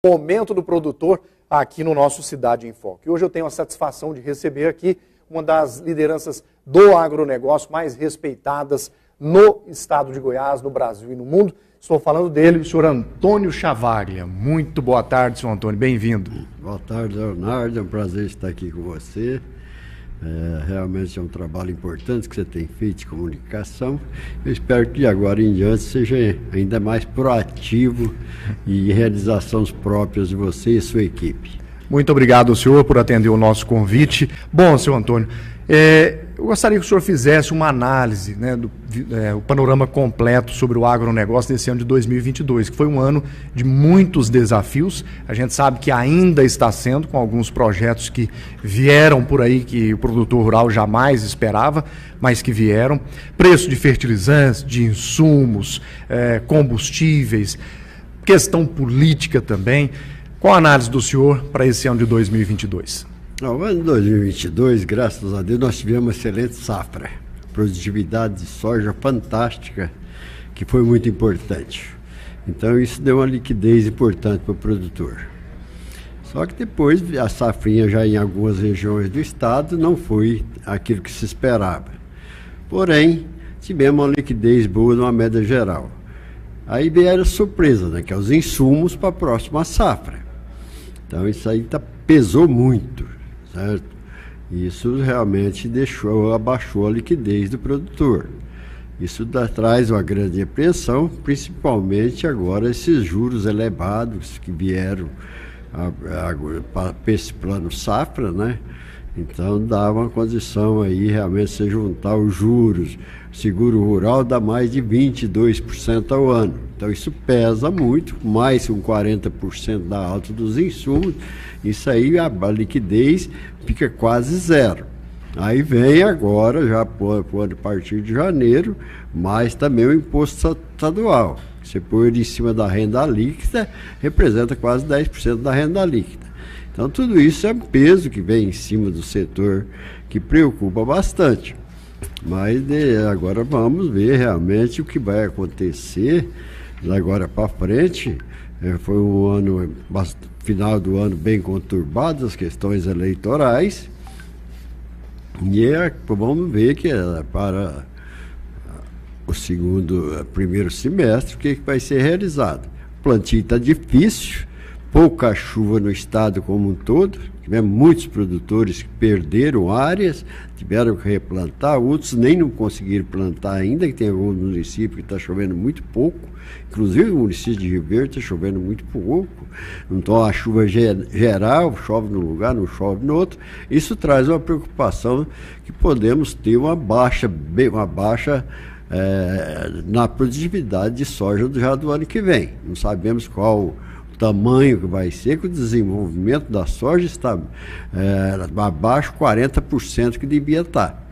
Momento do produtor aqui no nosso Cidade em Foco. E hoje eu tenho a satisfação de receber aqui uma das lideranças do agronegócio mais respeitadas no estado de Goiás, no Brasil e no mundo. Estou falando dele, o senhor Antônio Chavaglia. Muito boa tarde, senhor Antônio, bem-vindo. Boa tarde, Leonardo, é um prazer estar aqui com você. Realmente é um trabalho importante que você tem feito de comunicação. Eu espero que de agora em diante seja ainda mais proativo e realizações próprias de você e sua equipe. Muito obrigado ao senhor por atender o nosso convite. Bom, senhor Antônio, eu gostaria que o senhor fizesse uma análise, né, o panorama completo sobre o agronegócio nesse ano de 2022, que foi um ano de muitos desafios. A gente sabe que ainda está sendo, com alguns projetos que vieram por aí, que o produtor rural jamais esperava, mas que vieram. Preço de fertilizantes, de insumos, combustíveis, questão política também. Qual a análise do senhor para esse ano de 2022? No ano de 2022, graças a Deus, nós tivemos uma excelente safra. Produtividade de soja fantástica, que foi muito importante. Então isso deu uma liquidez importante para o produtor. Só que depois a safrinha já em algumas regiões do estado não foi aquilo que se esperava. Porém, tivemos uma liquidez boa numa média geral. Aí vieram as surpresas, né, que é os insumos para a próxima safra. Então isso aí pesou muito, certo? Isso realmente abaixou a liquidez do produtor. Isso traz uma grande apreensão, principalmente agora esses juros elevados que vieram para esse plano safra, né? Então dá uma condição aí realmente se juntar os juros, seguro rural dá mais de 22% ao ano. Então isso pesa muito, mais com 40% da alta dos insumos, isso aí a liquidez fica quase zero. Aí vem agora, já a partir de janeiro, mais também o imposto estadual. Você põe ele em cima da renda líquida, representa quase 10% da renda líquida. Então tudo isso é um peso que vem em cima do setor que preocupa bastante. Mas agora vamos ver realmente o que vai acontecer agora para frente. Foi um ano, final do ano bem conturbado, as questões eleitorais. E vamos ver que para o primeiro semestre, o que vai ser realizado. O plantio está difícil. Pouca chuva no estado como um todo, tivemos muitos produtores que perderam áreas, tiveram que replantar, outros nem não conseguiram plantar ainda, que tem alguns municípios que está chovendo muito pouco, inclusive o município de Rio Verde está chovendo muito pouco, então a chuva geral, chove num lugar, não chove no outro, isso traz uma preocupação que podemos ter uma baixa na produtividade de soja já do ano que vem, não sabemos qual tamanho que vai ser, que o desenvolvimento da soja está abaixo 40% que devia estar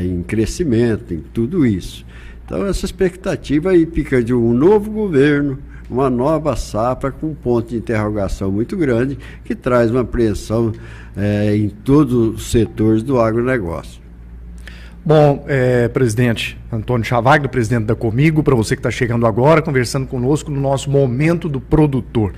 em crescimento, em tudo isso. Então essa expectativa aí fica de um novo governo, uma nova safra com um ponto de interrogação muito grande, que traz uma apreensão em todos os setores do agronegócio. Bom, presidente Antônio Chavaglia, presidente da Comigo, para você que está chegando agora, conversando conosco no nosso Momento do Produtor.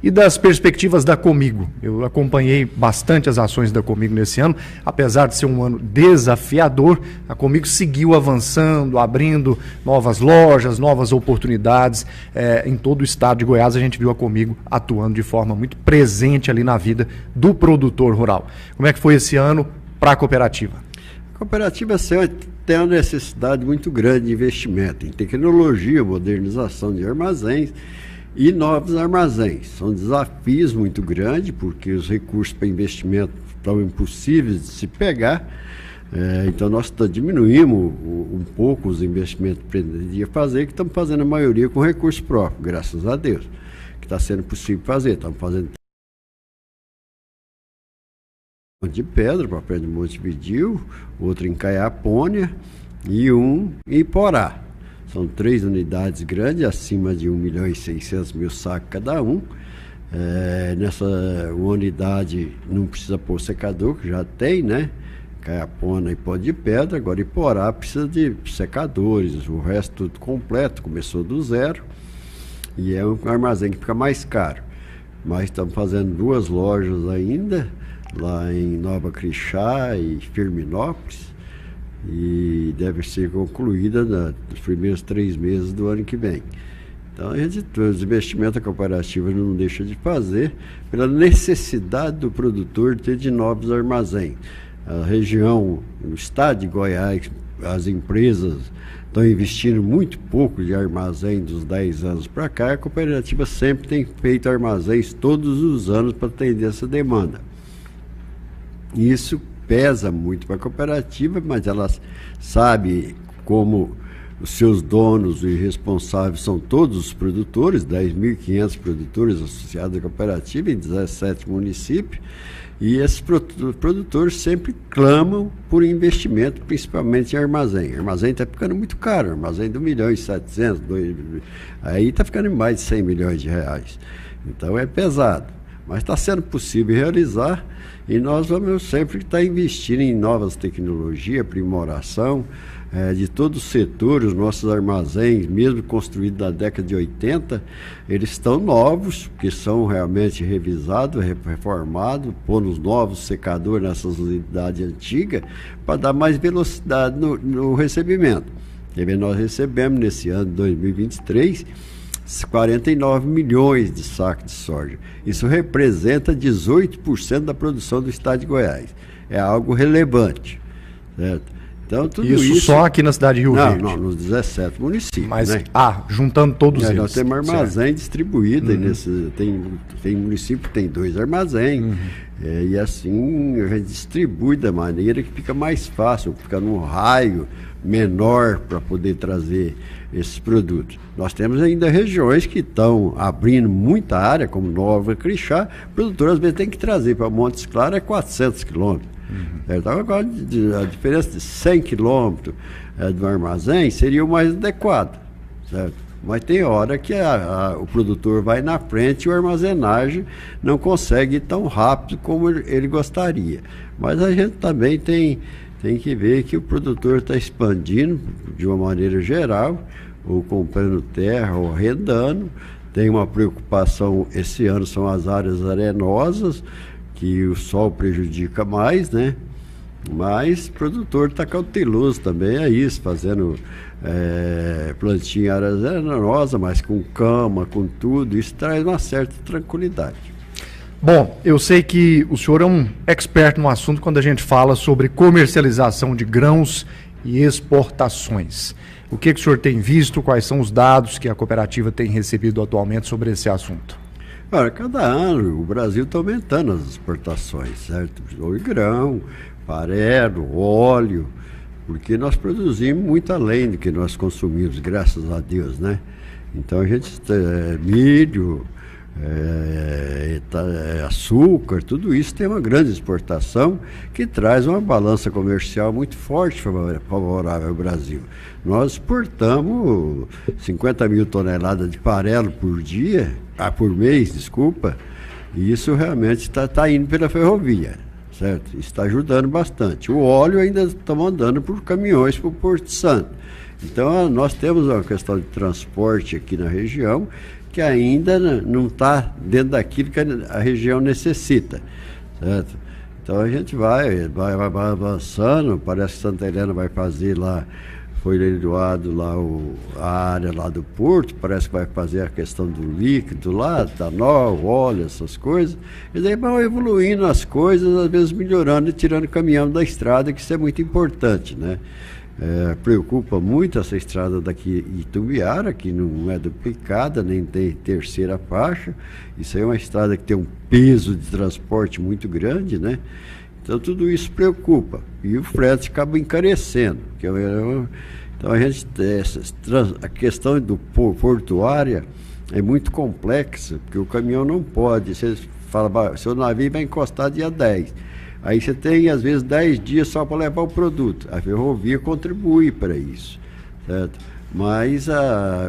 E das perspectivas da Comigo. Eu acompanhei bastante as ações da Comigo nesse ano, apesar de ser um ano desafiador, a Comigo seguiu avançando, abrindo novas lojas, novas oportunidades. Em todo o estado de Goiás a gente viu a Comigo atuando de forma muito presente ali na vida do produtor rural. Como é que foi esse ano para a cooperativa? A cooperativa tem uma necessidade muito grande de investimento em tecnologia, modernização de armazéns e novos armazéns. São desafios muito grandes, porque os recursos para investimento estão impossíveis de se pegar. Então nós diminuímos um pouco os investimentos que pretendia fazer, que estamos fazendo a maioria com recurso próprio, graças a Deus, que está sendo possível fazer. Estamos fazendo de Pedra, para perto de Montevidéu, outro em Caiapônia e um em Iporá. São 3 unidades grandes, acima de 1.600.000 sacos cada um. Nessa unidade não precisa pôr secador, que já tem, né? Caiapônia e Pó de Pedra, agora Iporá precisa de secadores, o resto tudo completo, começou do zero. e é um armazém que fica mais caro. Mas estamos fazendo 2 lojas ainda, lá em Nova Crixá e Firminópolis, e deve ser concluída nos primeiros 3 meses do ano que vem. Então, os investimentos da cooperativa não deixa de fazer pela necessidade do produtor ter de novos armazéns. A região, no estado de Goiás, as empresas estão investindo muito pouco de armazém dos 10 anos para cá. A cooperativa sempre tem feito armazéns todos os anos para atender essa demanda. Isso pesa muito para a cooperativa, mas ela sabe como os seus donos e responsáveis são todos os produtores, 10.500 produtores associados à cooperativa em 17 municípios, e esses produtores sempre clamam por investimento, principalmente em armazém. Armazém está ficando muito caro, armazém de 1.700.000, 2 milhões, aí está ficando em mais de 100 milhões de reais. Então é pesado, mas está sendo possível realizar, e nós vamos sempre estar investindo em novas tecnologias, aprimoração, de todo o setor. Os nossos armazéns, mesmo construídos na década de 80, eles estão novos, porque são realmente revisados, reformados, pondo os novos secadores nessas unidades antigas, para dar mais velocidade no recebimento. Nós recebemos nesse ano de 2023 49 milhões de sacos de soja. Isso representa 18% da produção do estado de Goiás. É algo relevante, certo? Então, tudo isso só aqui na cidade de Rio Verde? Não, nos 17 municípios. Mas, né? Juntando todos eles. Nós temos armazém distribuído, tem município que tem 2 armazéns, e assim a gente distribui da maneira que fica mais fácil, fica num raio menor para poder trazer esses produtos. Nós temos ainda regiões que estão abrindo muita área, como Nova Crixá. O produtor às vezes tem que trazer para Montes Claros 400 quilômetros. Então, agora, a diferença de 100 quilômetros do armazém seria o mais adequado, certo? Mas tem hora que o produtor vai na frente e o armazenagem não consegue ir tão rápido como ele gostaria. Mas a gente também tem que ver que o produtor está expandindo de uma maneira geral, ou comprando terra, ou arrendando. Tem uma preocupação, esse ano são as áreas arenosas, que o sol prejudica mais, né? Mas o produtor está cauteloso também, é isso, fazendo plantio em áreas arenosas, mas com cama, com tudo, isso traz uma certa tranquilidade. Bom, eu sei que o senhor é um expert no assunto quando a gente fala sobre comercialização de grãos e exportações. O que o senhor tem visto, quais são os dados que a cooperativa tem recebido atualmente sobre esse assunto? Olha, cada ano o Brasil está aumentando as exportações, certo? O grão, farelo, óleo, porque nós produzimos muito além do que nós consumimos, graças a Deus, né? Então a gente milho, açúcar, tudo isso tem uma grande exportação que traz uma balança comercial muito forte, favorável ao Brasil. Nós exportamos 50 mil toneladas de farelo por mês, desculpa, e isso realmente está indo pela ferrovia, certo? Isso está ajudando bastante. O óleo ainda está mandando por caminhões para o Porto Santo. Então, nós temos uma questão de transporte aqui na região que ainda não está dentro daquilo que a região necessita, certo? Então, a gente vai avançando. Parece que Santa Helena vai fazer lá, foi leiloado lá a área lá do porto, parece que vai fazer a questão do líquido lá, etanol, óleo, essas coisas, e daí vão evoluindo as coisas, às vezes melhorando e tirando o caminhão da estrada, que isso é muito importante, né? Preocupa muito essa estrada daqui de Itumbiara, que não é duplicada, nem tem terceira faixa. Isso aí é uma estrada que tem um peso de transporte muito grande, né? Então tudo isso preocupa. E o frete acaba encarecendo. Então a questão do portuária é muito complexa, porque o caminhão não pode. Você fala, seu navio vai encostar dia 10. Aí você tem, às vezes, 10 dias só para levar o produto. A ferrovia contribui para isso, certo? Mas,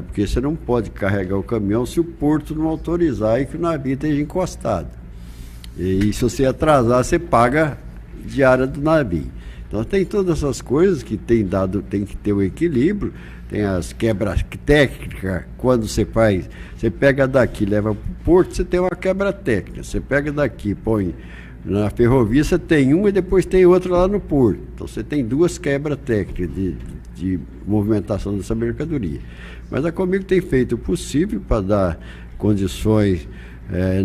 porque você não pode carregar o caminhão se o porto não autorizar e que o navio esteja encostado. E se você atrasar, você paga diária do navio. Então tem todas essas coisas que tem que ter o equilíbrio, tem as quebras técnicas, quando você pega daqui, leva para o porto, você tem uma quebra técnica, você pega daqui, põe na ferrovia, você tem uma e depois tem outra lá no porto. Então você tem duas quebras técnicas de movimentação dessa mercadoria. Mas a Comigo tem feito o possível para dar condições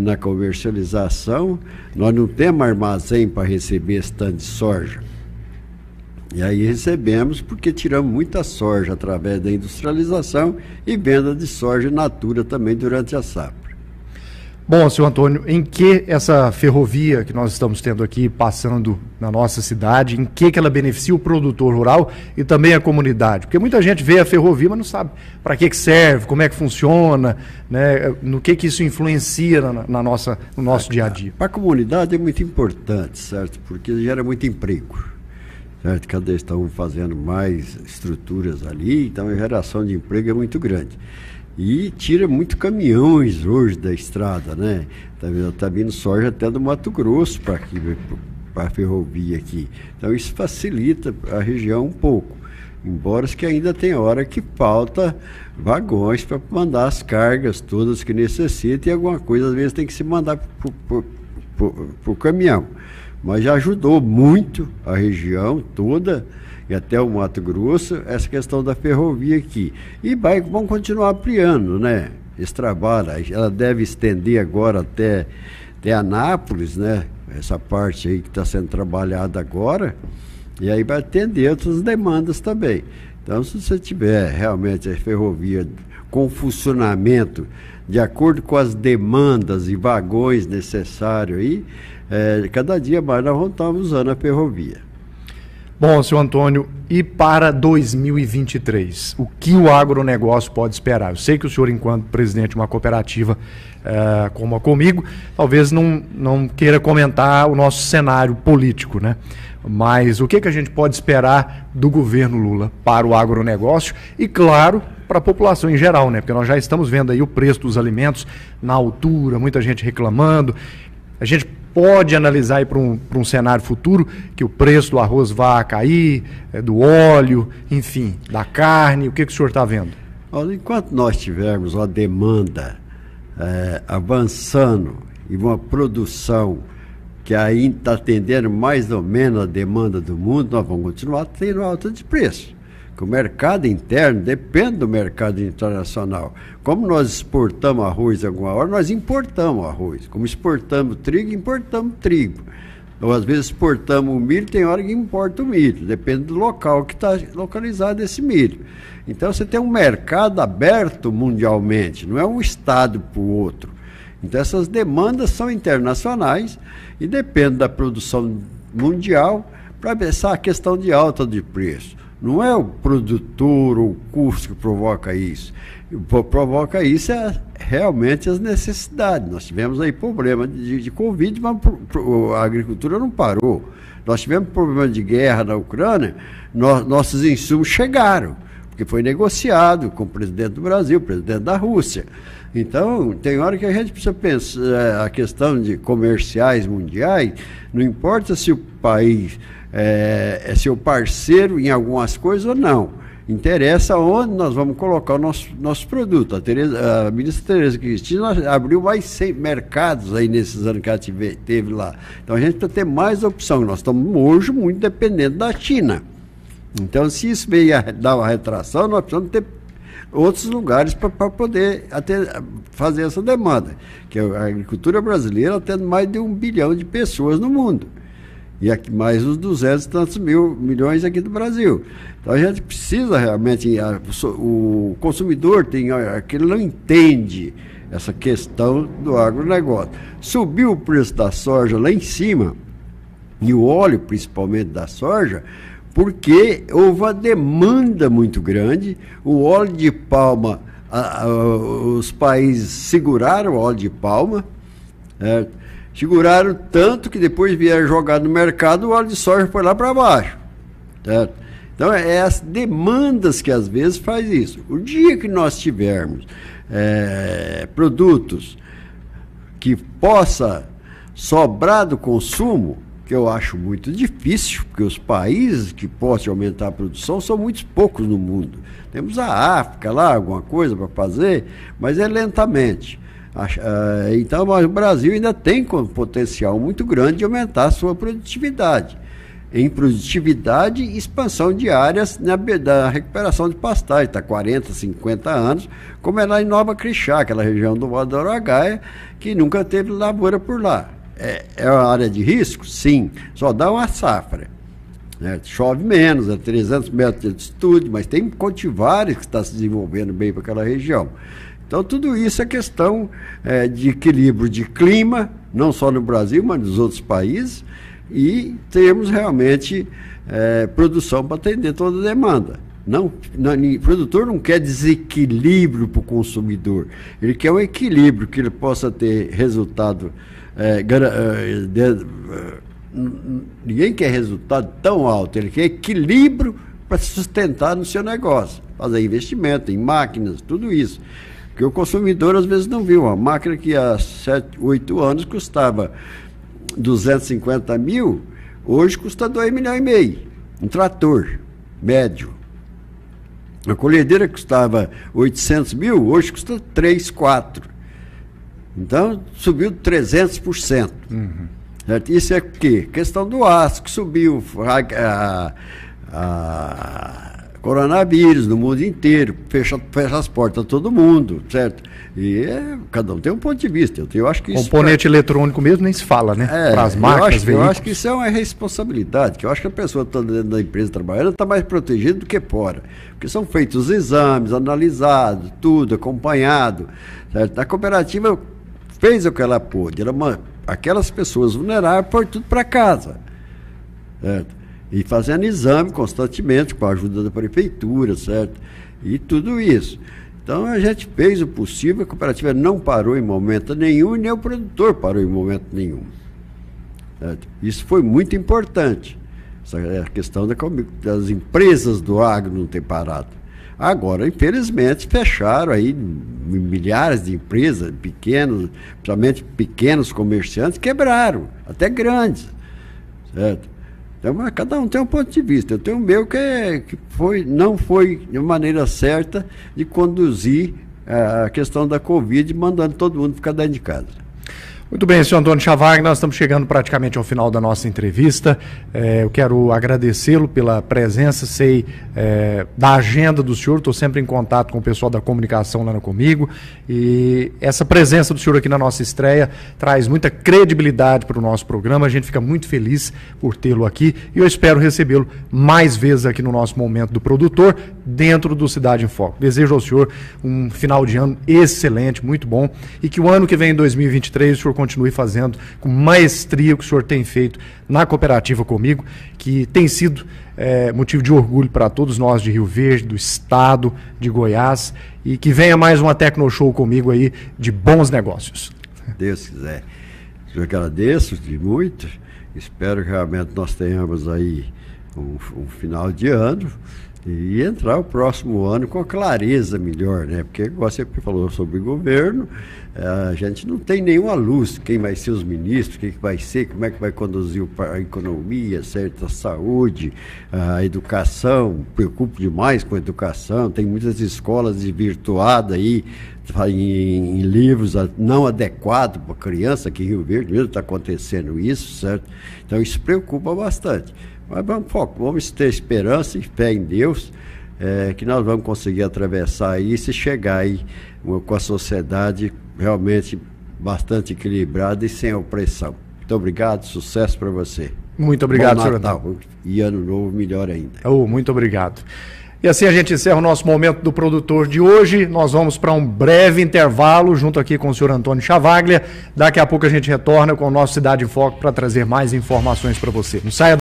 na comercialização. Nós não temos armazém para receber esse tanto de soja. E aí recebemos porque tiramos muita soja através da industrialização e venda de soja in natura também durante a safra. Bom, senhor Antônio, em que essa ferrovia que nós estamos tendo aqui passando na nossa cidade, em que ela beneficia o produtor rural e também a comunidade? Porque muita gente vê a ferrovia, mas não sabe para que serve, como é que funciona, né? No que isso influencia no nosso dia a dia. Para a comunidade é muito importante, certo? Porque gera muito emprego, certo? Cada vez estão fazendo mais estruturas ali, então a geração de emprego é muito grande. E tira muito caminhões hoje da estrada, né? Tá vindo soja até do Mato Grosso para a ferrovia aqui. Então isso facilita a região um pouco. Embora que ainda tem hora que falta vagões para mandar as cargas todas que necessita e alguma coisa às vezes tem que se mandar para o caminhão. Mas já ajudou muito a região toda e até o Mato Grosso, essa questão da ferrovia aqui. E vão continuar ampliando, né? Esse trabalho. Ela deve estender agora até Anápolis, né? Essa parte aí que está sendo trabalhada agora. E aí vai atender outras demandas também. Então, se você tiver realmente a ferrovia com funcionamento de acordo com as demandas e vagões necessários aí, cada dia mais nós vamos estar usando a ferrovia. Bom, senhor Antônio, e para 2023, o que o agronegócio pode esperar? Eu sei que o senhor, enquanto presidente de uma cooperativa como a Comigo, talvez não queira comentar o nosso cenário político, né? Mas o que a gente pode esperar do governo Lula para o agronegócio e, claro, para a população em geral, né? Porque nós já estamos vendo aí o preço dos alimentos na altura, muita gente reclamando. A gente pode analisar aí para um cenário futuro que o preço do arroz vá cair, do óleo, enfim, da carne. O que o senhor está vendo? Olha, enquanto nós tivermos uma demanda avançando e uma produção que ainda está atendendo mais ou menos a demanda do mundo, nós vamos continuar tendo alta de preço. Porque o mercado interno depende do mercado internacional. Como nós exportamos arroz alguma hora, nós importamos arroz. Como exportamos trigo, importamos trigo. Ou às vezes exportamos o milho, tem hora que importa o milho. Depende do local que está localizado esse milho. Então você tem um mercado aberto mundialmente, não é um estado para o outro. Então essas demandas são internacionais e depende da produção mundial para essa questão de alta de preço. Não é o produtor ou o custo que provoca isso. Provoca isso realmente as necessidades. Nós tivemos aí problema de Covid, mas a agricultura não parou. Nós tivemos problema de guerra na Ucrânia, nossos insumos chegaram, porque foi negociado com o presidente do Brasil, o presidente da Rússia. Então, tem hora que a gente precisa pensar a questão de comerciais mundiais, não importa se o país é seu parceiro em algumas coisas ou não. Interessa onde nós vamos colocar o nosso produto. A ministra Tereza Cristina abriu mais 100 mercados aí nesses anos que ela teve lá. Então a gente precisa ter mais opção. Nós estamos hoje muito dependentes da China. Então, se isso veio a dar uma retração, nós precisamos ter outros lugares para poder fazer essa demanda. Que a agricultura brasileira tem mais de 1 bilhão de pessoas no mundo. E aqui, mais os 200 e tantos milhões aqui do Brasil. Então a gente precisa realmente, o consumidor que ele não entende essa questão do agronegócio. Subiu o preço da soja lá em cima, e o óleo principalmente da soja, porque houve uma demanda muito grande. O óleo de palma, os países seguraram o óleo de palma, seguraram tanto que depois vieram jogar no mercado, o óleo de soja foi lá para baixo. Certo? Então, é as demandas que às vezes faz isso. O dia que nós tivermos produtos que possa sobrar do consumo, que eu acho muito difícil, porque os países que possam aumentar a produção são muito poucos no mundo. Temos a África lá, alguma coisa para fazer, mas é lentamente. Então, o Brasil ainda tem potencial muito grande de aumentar a sua produtividade. Em produtividade e expansão de áreas da recuperação de pastagem. Está 40, 50 anos, como é lá em Nova Crixá, aquela região do Vale do Araguaia, que nunca teve lavoura por lá. É uma área de risco? Sim, só dá uma safra. Chove menos, 300 metros de altitude, mas tem cultivares que estão se desenvolvendo bem para aquela região. Então, tudo isso é questão de equilíbrio de clima, não só no Brasil, mas nos outros países, e temos realmente produção para atender toda a demanda. O produtor não quer desequilíbrio para o consumidor, ele quer um equilíbrio que ele possa ter resultado. Ninguém quer resultado tão alto, ele quer equilíbrio para se sustentar no seu negócio, fazer investimento em máquinas, tudo isso. Porque o consumidor às vezes não viu uma máquina que há 7, 8 anos custava 250 mil, hoje custa 2,5 milhões. Um trator médio. A colhedeira custava 800 mil, hoje custa 3, 4. Então, subiu 300%. Certo? Isso é o quê? Questão do aço, que subiu, coronavírus no mundo inteiro, fecha as portas a todo mundo, certo? E cada um tem um ponto de vista. Eu acho que componente eletrônico mesmo nem se fala, né? Para as marcas, eu acho que isso é uma responsabilidade, que eu acho que a pessoa que está dentro da empresa trabalhando está mais protegida do que fora. Porque são feitos os exames, analisados, tudo, acompanhado. Certo? A cooperativa fez o que ela pôde. Aquelas pessoas vulneráveis foram tudo para casa. Certo? E fazendo exame constantemente, com a ajuda da prefeitura, certo? E tudo isso. Então, a gente fez o possível, a cooperativa não parou em momento nenhum e nem o produtor parou em momento nenhum. Certo? Isso foi muito importante, essa questão das empresas do agro não ter parado. Agora, infelizmente, fecharam aí milhares de empresas, principalmente pequenos comerciantes, quebraram, até grandes, certo? Então, cada um tem um ponto de vista. Eu tenho o meu que não foi de maneira certa de conduzir a questão da Covid, mandando todo mundo ficar dentro de casa. Muito bem, senhor Antônio Chavaglia, nós estamos chegando praticamente ao final da nossa entrevista. Eu quero agradecê-lo pela presença, sei da agenda do senhor, estou sempre em contato com o pessoal da comunicação lá comigo, e essa presença do senhor aqui na nossa estreia traz muita credibilidade para o nosso programa, a gente fica muito feliz por tê-lo aqui, e eu espero recebê-lo mais vezes aqui no nosso Momento do Produtor, dentro do Cidade em Foco. Desejo ao senhor um final de ano excelente, muito bom, e que o ano que vem, em 2023, o senhor continue fazendo com maestria o que o senhor tem feito na cooperativa comigo, que tem sido motivo de orgulho para todos nós de Rio Verde, do estado de Goiás, e que venha mais uma Tecnoshow comigo aí de bons negócios. Deus quiser. Eu agradeço de muito, espero que realmente nós tenhamos aí um final de ano e entrar o próximo ano com a clareza melhor, né? Porque você falou sobre o governo, a gente não tem nenhuma luz, quem vai ser os ministros, quem que vai ser, como é que vai conduzir a economia, certa saúde, a educação, preocupo demais com a educação, tem muitas escolas desvirtuadas aí, em livros não adequados para criança, aqui em Rio Verde mesmo está acontecendo isso, certo? Então isso preocupa bastante. Mas vamos ter esperança e fé em Deus, que nós vamos conseguir atravessar isso e chegar aí com a sociedade realmente bastante equilibrada e sem opressão. Muito obrigado, sucesso para você. Muito obrigado, senhor Natal, e ano novo melhor ainda. Muito obrigado. E assim a gente encerra o nosso Momento do Produtor de hoje. Nós vamos para um breve intervalo junto aqui com o senhor Antônio Chavaglia. Daqui a pouco a gente retorna com o nosso Cidade em Foco para trazer mais informações para você. Não saia